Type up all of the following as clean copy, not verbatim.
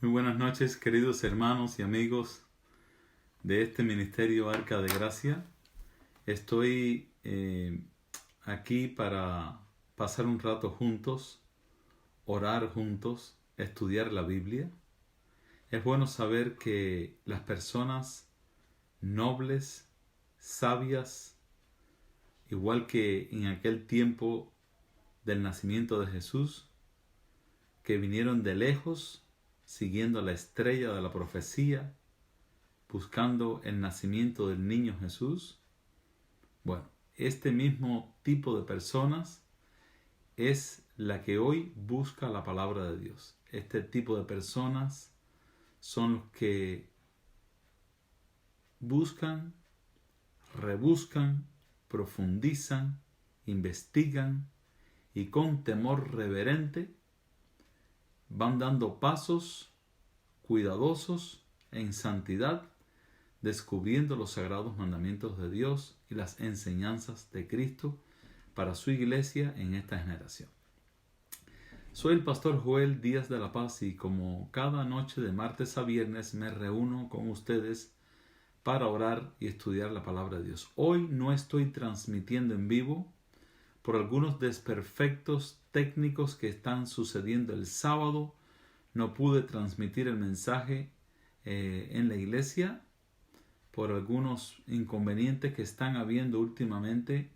Muy buenas noches, queridos hermanos y amigos de este Ministerio Arca de Gracia. Estoy aquí para pasar un rato juntos, orar juntos, estudiar la Biblia. Es bueno saber que las personas nobles, sabias, igual que en aquel tiempo del nacimiento de Jesús, que vinieron de lejos, siguiendo la estrella de la profecía, buscando el nacimiento del niño Jesús. Bueno, este mismo tipo de personas es la que hoy busca la palabra de Dios. Este tipo de personas son los que buscan, rebuscan, profundizan, investigan y con temor reverente van dando pasos cuidadosos en santidad, descubriendo los sagrados mandamientos de Dios y las enseñanzas de Cristo para su iglesia en esta generación. Soy el pastor Joel Díaz de la Paz y como cada noche de martes a viernes me reúno con ustedes para orar y estudiar la palabra de Dios. Hoy no estoy transmitiendo en vivo por algunos desperfectos técnicos que están sucediendo el sábado. No pude transmitir el mensaje en la iglesia por algunos inconvenientes que están habiendo últimamente.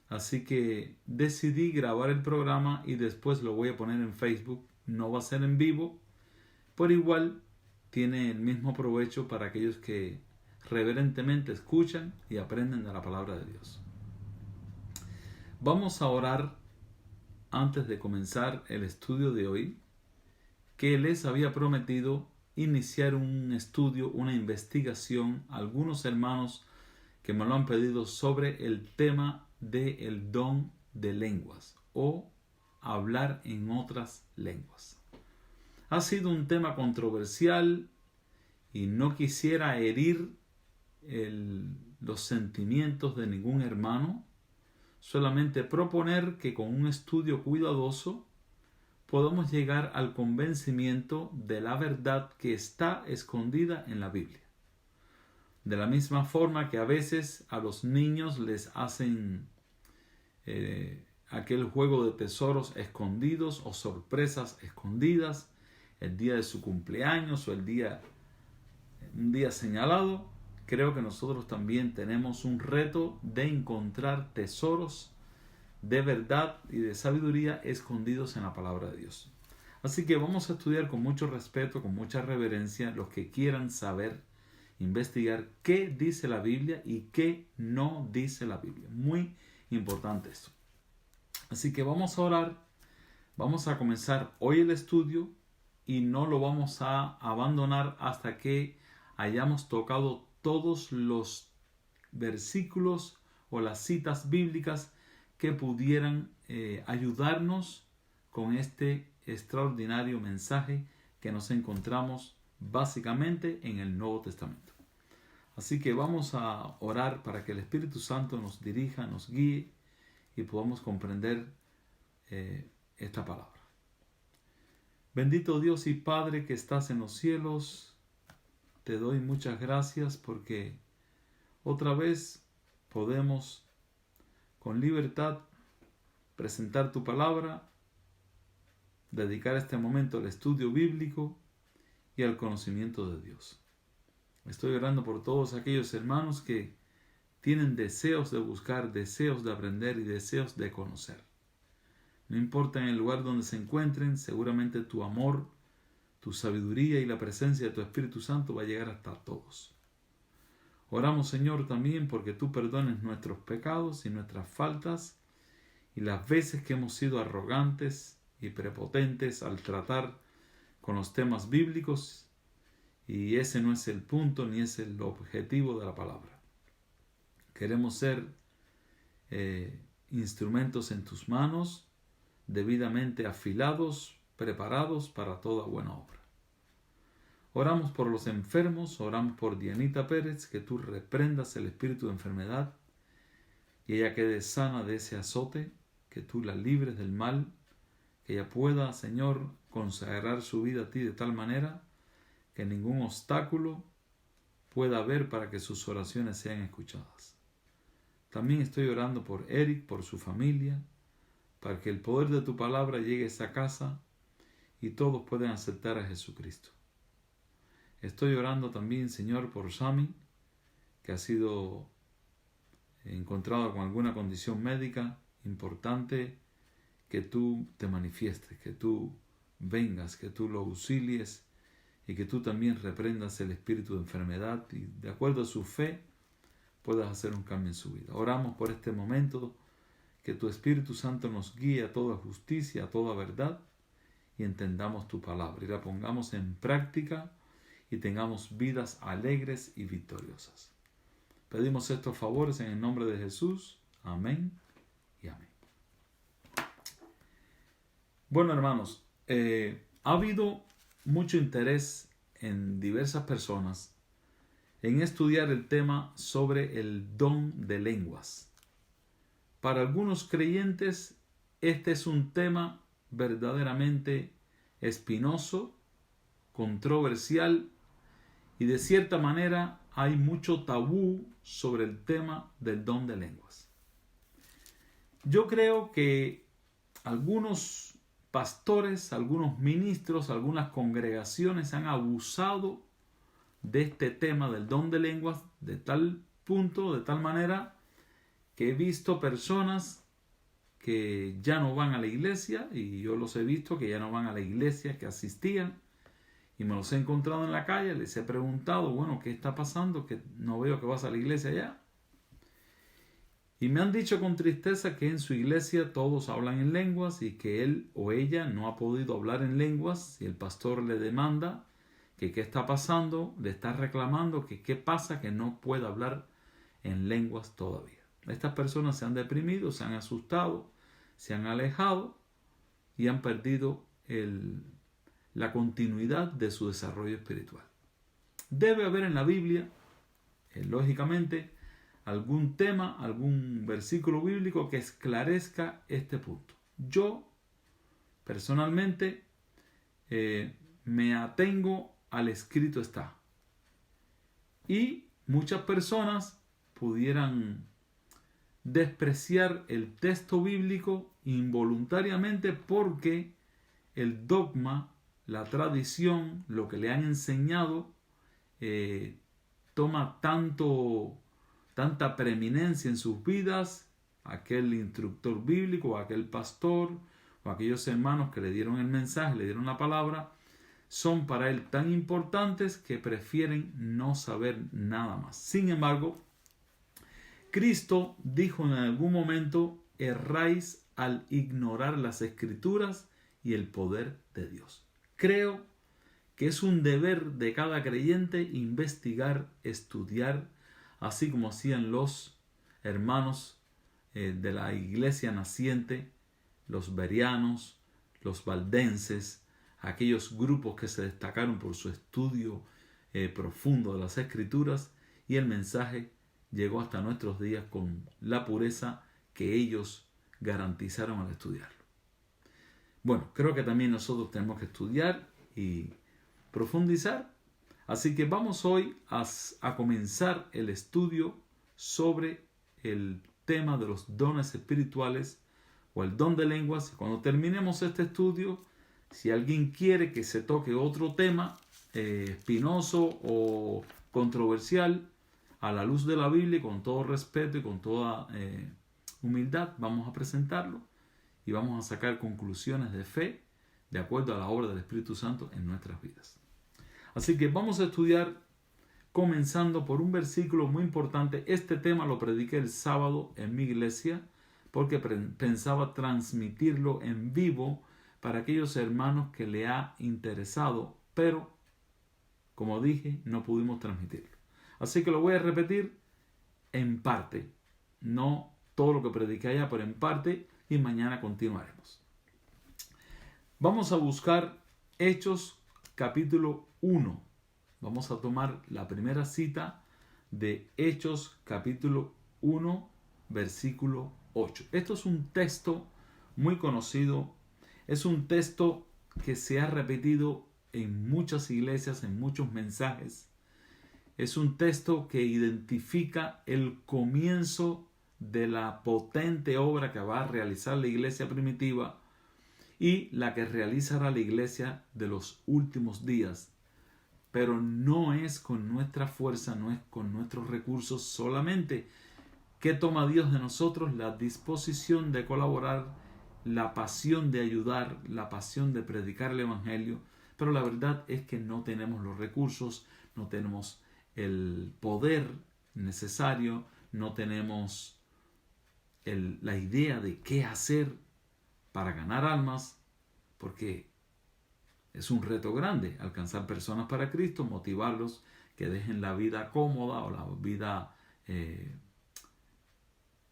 Así que decidí grabar el programa y después lo voy a poner en Facebook. No va a ser en vivo, pero igual tiene el mismo provecho para aquellos que reverentemente escuchan y aprenden de la palabra de Dios. Vamos a orar antes de comenzar el estudio de hoy, que les había prometido iniciar un estudio, una investigación, algunos hermanos que me lo han pedido sobre el tema del don de lenguas o hablar en otras lenguas. Ha sido un tema controversial y no quisiera herir los sentimientos de ningún hermano, solamente proponer que con un estudio cuidadoso podamos llegar al convencimiento de la verdad que está escondida en la Biblia. De la misma forma que a veces a los niños les hacen aquel juego de tesoros escondidos o sorpresas escondidas el día de su cumpleaños o un día señalado, creo que nosotros también tenemos un reto de encontrar tesoros de verdad y de sabiduría escondidos en la palabra de Dios. Así que vamos a estudiar con mucho respeto, con mucha reverencia, los que quieran saber, investigar qué dice la Biblia y qué no dice la Biblia. Muy importante esto. Así que vamos a orar, vamos a comenzar hoy el estudio y no lo vamos a abandonar hasta que hayamos tocado todos los versículos o las citas bíblicas que pudieran ayudarnos con este extraordinario mensaje que nos encontramos básicamente en el Nuevo Testamento. Así que vamos a orar para que el Espíritu Santo nos dirija, nos guíe y podamos comprender esta palabra. Bendito Dios y Padre que estás en los cielos, te doy muchas gracias porque otra vez podemos con libertad presentar tu palabra, dedicar este momento al estudio bíblico y al conocimiento de Dios. Estoy orando por todos aquellos hermanos que tienen deseos de buscar, deseos de aprender y deseos de conocer. No importa en el lugar donde se encuentren, seguramente tu amor, tu sabiduría y la presencia de tu Espíritu Santo va a llegar hasta todos. Oramos, Señor, también porque tú perdones nuestros pecados y nuestras faltas y las veces que hemos sido arrogantes y prepotentes al tratar con los temas bíblicos, y ese no es el punto ni es el objetivo de la palabra. Queremos ser instrumentos en tus manos, debidamente afilados, preparados para toda buena obra. Oramos por los enfermos, oramos por Dianita Pérez, que tú reprendas el espíritu de enfermedad y ella quede sana de ese azote, que tú la libres del mal, que ella pueda, Señor, consagrar su vida a ti de tal manera que ningún obstáculo pueda haber para que sus oraciones sean escuchadas. También estoy orando por Eric, por su familia, para que el poder de tu palabra llegue a esa casa y todos puedan aceptar a Jesucristo. Estoy orando también, Señor, por Sammy, que ha sido encontrado con alguna condición médica importante, que tú te manifiestes, que tú vengas, que tú lo auxilies y que tú también reprendas el espíritu de enfermedad y de acuerdo a su fe puedas hacer un cambio en su vida. Oramos por este momento, que tu Espíritu Santo nos guíe a toda justicia, a toda verdad y entendamos tu palabra y la pongamos en práctica y tengamos vidas alegres y victoriosas. Pedimos estos favores en el nombre de Jesús. Amén y amén. Bueno, hermanos, ha habido mucho interés en diversas personas en estudiar el tema sobre el don de lenguas. Para algunos creyentes, este es un tema verdaderamente espinoso, controversial y de cierta manera hay mucho tabú sobre el tema del don de lenguas. Yo creo que algunos pastores, algunos ministros, algunas congregaciones han abusado de este tema del don de lenguas de tal punto, de tal manera que he visto personas que ya no van a la iglesia, y yo los he visto que ya no van a la iglesia que asistían, y me los he encontrado en la calle, les he preguntado, bueno, ¿qué está pasando? Que no veo que vas a la iglesia ya. Y me han dicho con tristeza que en su iglesia todos hablan en lenguas y que él o ella no ha podido hablar en lenguas y el pastor le demanda que qué está pasando, le está reclamando que qué pasa que no puede hablar en lenguas todavía. Estas personas se han deprimido, se han asustado, se han alejado y han perdido la continuidad de su desarrollo espiritual. Debe haber en la Biblia, lógicamente, algún tema, algún versículo bíblico que esclarezca este punto. Yo, personalmente, me atengo al escrito está. Y muchas personas pudieran despreciar el texto bíblico involuntariamente porque el dogma, la tradición, lo que le han enseñado, toma tanta preeminencia en sus vidas. Aquel instructor bíblico, aquel pastor o aquellos hermanos que le dieron el mensaje, le dieron la palabra, son para él tan importantes que prefieren no saber nada más. Sin embargo, Cristo dijo en algún momento: erráis al ignorar las Escrituras y el poder de Dios. Creo que es un deber de cada creyente investigar, estudiar, así como hacían los hermanos de la iglesia naciente, los bereanos, los valdenses, aquellos grupos que se destacaron por su estudio profundo de las Escrituras, y el mensaje llegó hasta nuestros días con la pureza que ellos garantizaron al estudiarlo. Bueno, creo que también nosotros tenemos que estudiar y profundizar. Así que vamos hoy a comenzar el estudio sobre el tema de los dones espirituales o el don de lenguas. Cuando terminemos este estudio, si alguien quiere que se toque otro tema espinoso o controversial, a la luz de la Biblia, con todo respeto y con toda humildad, vamos a presentarlo y vamos a sacar conclusiones de fe de acuerdo a la obra del Espíritu Santo en nuestras vidas. Así que vamos a estudiar comenzando por un versículo muy importante. Este tema lo prediqué el sábado en mi iglesia porque pensaba transmitirlo en vivo para aquellos hermanos que le ha interesado, pero como dije, no pudimos transmitirlo. Así que lo voy a repetir en parte, no todo lo que prediqué allá, pero en parte, y mañana continuaremos. Vamos a buscar Hechos capítulo 1. Vamos a tomar la primera cita de Hechos capítulo 1, versículo 8. Esto es un texto muy conocido, es un texto que se ha repetido en muchas iglesias, en muchos mensajes. Es un texto que identifica el comienzo de la potente obra que va a realizar la iglesia primitiva y la que realizará la iglesia de los últimos días. Pero no es con nuestra fuerza, no es con nuestros recursos solamente. ¿Qué toma Dios de nosotros? La disposición de colaborar, la pasión de ayudar, la pasión de predicar el Evangelio. Pero la verdad es que no tenemos los recursos, no tenemos el poder necesario, no tenemos la idea de qué hacer para ganar almas, porque es un reto grande alcanzar personas para Cristo, motivarlos que dejen la vida cómoda o la vida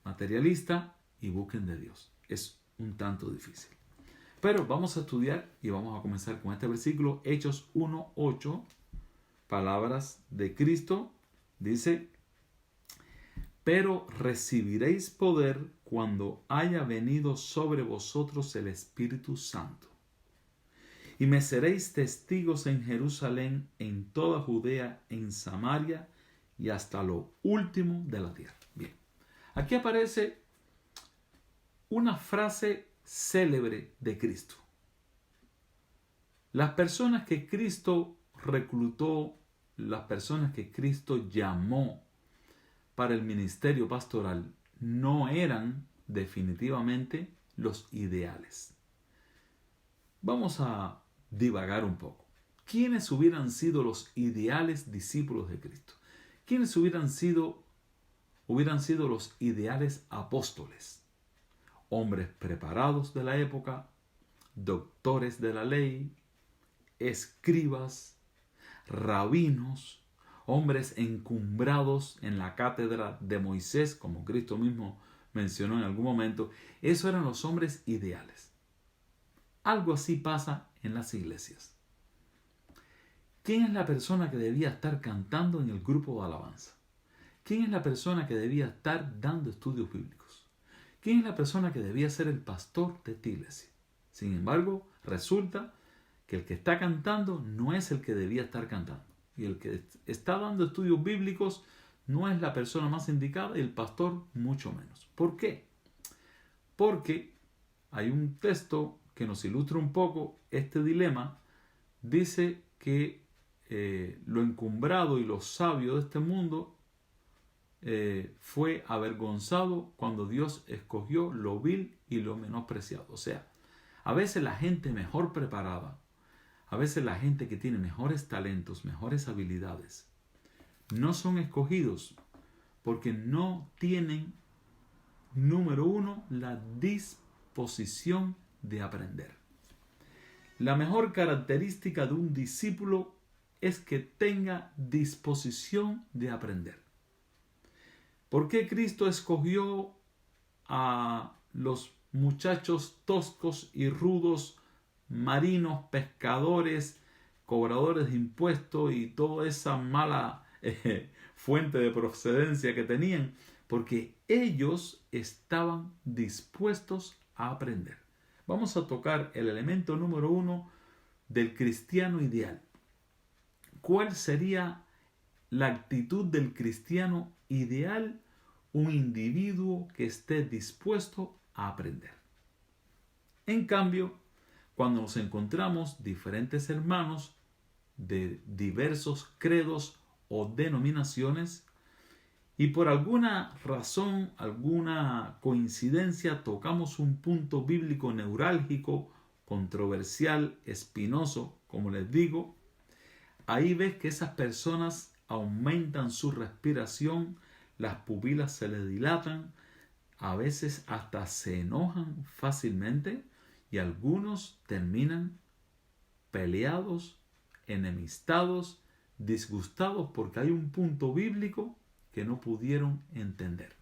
materialista y busquen de Dios. Es un tanto difícil. Pero vamos a estudiar y vamos a comenzar con este versículo, Hechos 1:8, palabras de Cristo. Dice: pero recibiréis poder cuando haya venido sobre vosotros el Espíritu Santo. Y me seréis testigos en Jerusalén, en toda Judea, en Samaria y hasta lo último de la tierra. Bien, aquí aparece una frase célebre de Cristo. Las personas que Cristo reclutó, las personas que Cristo llamó para el ministerio pastoral, no eran definitivamente los ideales. Vamos a divagar un poco. ¿Quiénes hubieran sido los ideales discípulos de Cristo? ¿Quiénes hubieran sido los ideales apóstoles? Hombres preparados de la época, doctores de la ley, escribas, rabinos, hombres encumbrados en la cátedra de Moisés, como Cristo mismo mencionó en algún momento. Esos eran los hombres ideales. Algo así pasa en las iglesias. ¿Quién es la persona que debía estar cantando en el grupo de alabanza? ¿Quién es la persona que debía estar dando estudios bíblicos? ¿Quién es la persona que debía ser el pastor de esta iglesia? Sin embargo, resulta que el que está cantando no es el que debía estar cantando. Y el que está dando estudios bíblicos no es la persona más indicada y el pastor mucho menos. ¿Por qué? Porque hay un texto que nos ilustra un poco este dilema. Dice que lo encumbrado y lo sabio de este mundo fue avergonzado cuando Dios escogió lo vil y lo menospreciado. O sea, a veces la gente mejor preparada, a veces la gente que tiene mejores talentos, mejores habilidades, no son escogidos porque no tienen, número uno, la disposición de aprender. La mejor característica de un discípulo es que tenga disposición de aprender. ¿Por qué Cristo escogió a los muchachos toscos y rudos, marinos, pescadores, cobradores de impuestos y toda esa mala fuente de procedencia que tenían? Porque ellos estaban dispuestos a aprender. Vamos a tocar el elemento número 1 del cristiano ideal. ¿Cuál sería la actitud del cristiano ideal? Un individuo que esté dispuesto a aprender. En cambio, cuando nos encontramos diferentes hermanos de diversos credos o denominaciones y por alguna razón, alguna coincidencia, tocamos un punto bíblico neurálgico, controversial, espinoso, como les digo, ahí ves que esas personas aumentan su respiración, las pupilas se les dilatan, a veces hasta se enojan fácilmente y algunos terminan peleados, enemistados, disgustados porque hay un punto bíblico que no pudieron entender.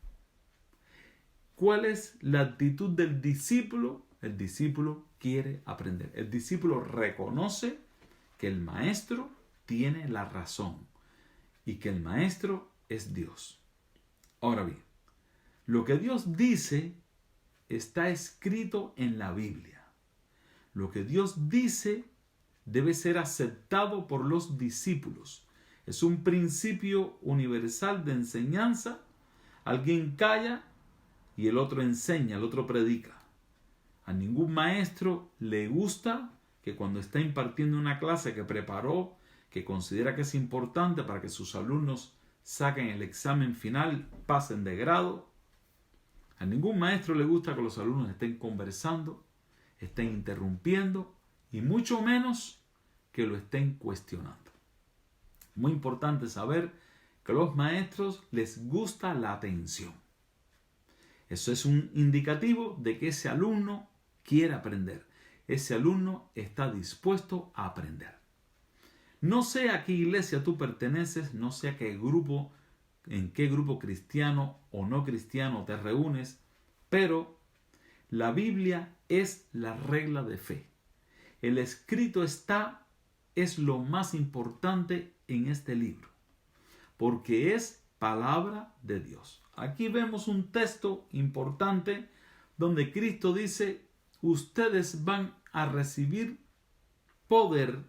¿Cuál es la actitud del discípulo? El discípulo quiere aprender. El discípulo reconoce que el maestro tiene la razón y que el maestro es Dios. Ahora bien, lo que Dios dice está escrito en la Biblia. Lo que Dios dice debe ser aceptado por los discípulos. Es un principio universal de enseñanza. Alguien calla y el otro enseña, el otro predica. A ningún maestro le gusta que cuando está impartiendo una clase que preparó, que considera que es importante para que sus alumnos saquen el examen final, pasen de grado, a ningún maestro le gusta que los alumnos estén conversando, estén interrumpiendo y mucho menos que lo estén cuestionando. Muy importante saber que a los maestros les gusta la atención. Eso es un indicativo de que ese alumno quiere aprender. Ese alumno está dispuesto a aprender. No sé a qué iglesia tú perteneces, no sé a qué grupo, en qué grupo cristiano o no cristiano te reúnes, pero la Biblia es la regla de fe. El escrito es lo más importante en este libro, porque es palabra de Dios. Aquí vemos un texto importante donde Cristo dice: ustedes van a recibir poder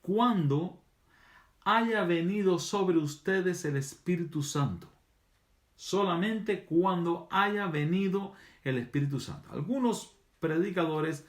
cuando haya venido sobre ustedes el Espíritu Santo. Solamente cuando haya venido el Espíritu Santo. Algunos predicadores